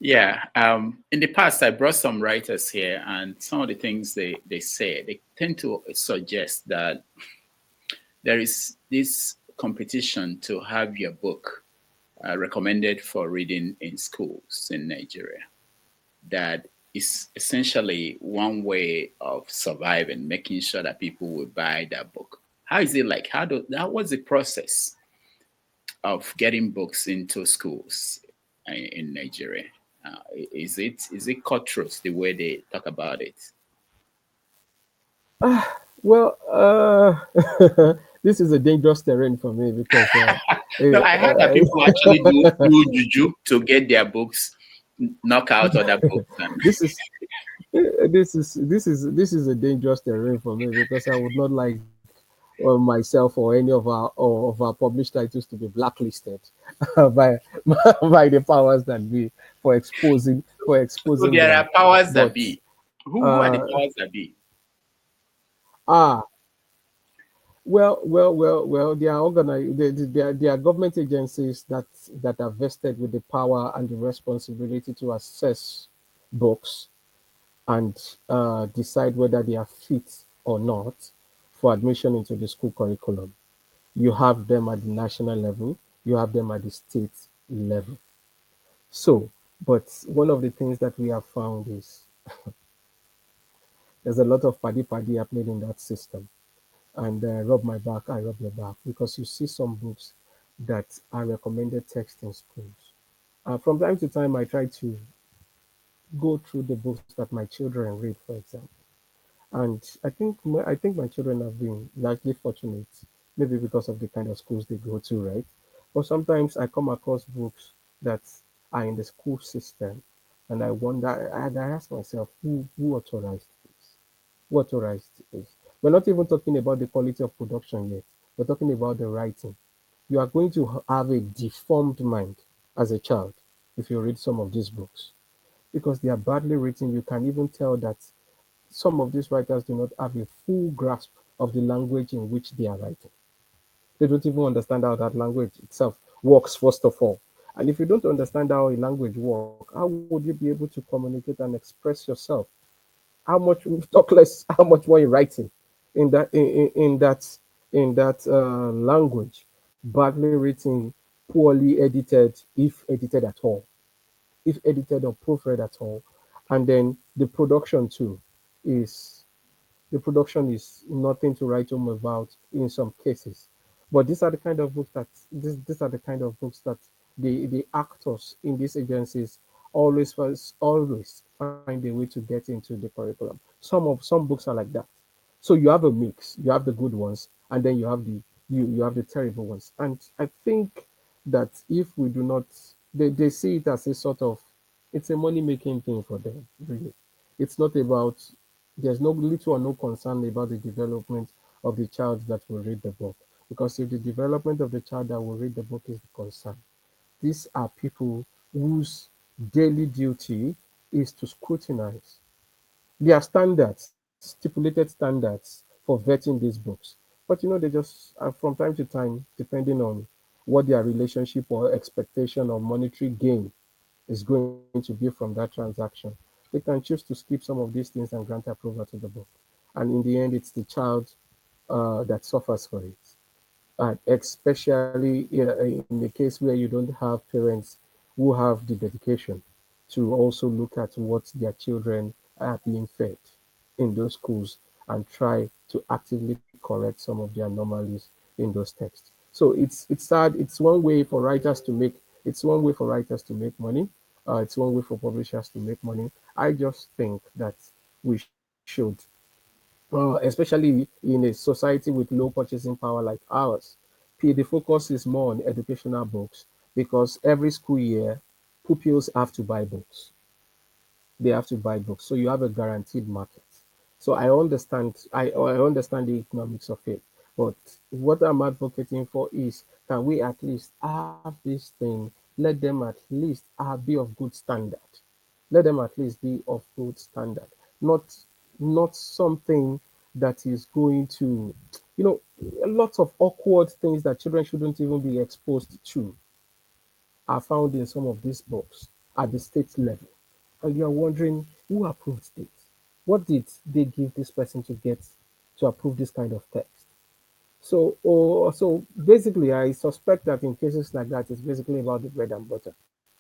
Yeah. In the past, I brought some writers here, and some of the things they say, they tend to suggest that there is this competition to have your book recommended for reading in schools in Nigeria. That is essentially one way of surviving, making sure that people will buy that book. How is it like? What's the process of getting books into schools in Nigeria? Is it cutthroat the way they talk about it? Well, this is a dangerous terrain for me because No, eh, I heard that people actually do juju to get their books, knock out other books, and this is this is a dangerous terrain for me because I would not like myself or any of our published titles to be blacklisted by by the powers that be for so exposing there them. are powers that But be. Who are the uh, powers that be? ah, well, they are government agencies that are vested with the power and the responsibility to assess books and decide whether they are fit or not for admission into the school curriculum. You have them at the national level, you have them at the state level. So, but one of the things that we have found is there's a lot of paddy happening in that system. And rub my back, I rub your back, because you see some books that are recommended text in schools. From time to time, I try to go through the books that my children read, for example, and I think my children have been largely fortunate, maybe because of the kind of schools they go to, right? But sometimes I come across books that are in the school system, and I wonder, and I ask myself, who authorized this? Who authorized this? We're not even talking about the quality of production yet. We're talking about the writing. You are going to have a deformed mind as a child if you read some of these books because they are badly written. You can even tell that some of these writers do not have a full grasp of the language in which they are writing. They don't even understand how that language itself works, first of all. And if you don't understand how a language works, how would you be able to communicate and express yourself? How much talk less? How much more in writing in that language? Badly written, poorly edited, if edited at all, if edited or proofread at all, and then is the production is nothing to write home about in some cases. But these are the kind of books that the actors in these agencies always find a way to get into the curriculum. Some books are like that. So you have a mix. You have the good ones, and then you have the terrible ones. And I think that if we do not, they see it as a sort of, it's a money making thing for them. Really, it's not about, there's no little or no concern about the development of the child that will read the book. Because if the development of the child that will read the book is the concern, these are people whose daily duty is to scrutinize. There are standards, stipulated standards for vetting these books. But they just, from time to time, depending on what their relationship or expectation or monetary gain is going to be from that transaction, they can choose to skip some of these things and grant approval to the book. And in the end, it's the child that suffers for it. Especially in the case where you don't have parents who have the dedication to also look at what their children are being fed in those schools and try to actively correct some of their anomalies in those texts. So it's sad. It's one way for writers to make money. It's one way for publishers to make money. I just think that we should, especially in a society with low purchasing power like ours, the focus is more on educational books because every school year, pupils have to buy books. They have to buy books, so you have a guaranteed market. So I understand the economics of it, but what I'm advocating for is, can we at least have this thing? Let them at least be of good standard. Let them at least be of good standard, not not something that is going to, you know, a lot of awkward things that children shouldn't even be exposed to are found in some of these books. at the state level, and you are wondering who approved it. What did they give this person to get to approve this kind of text? So basically, I suspect that in cases like that, it's basically about the bread and butter.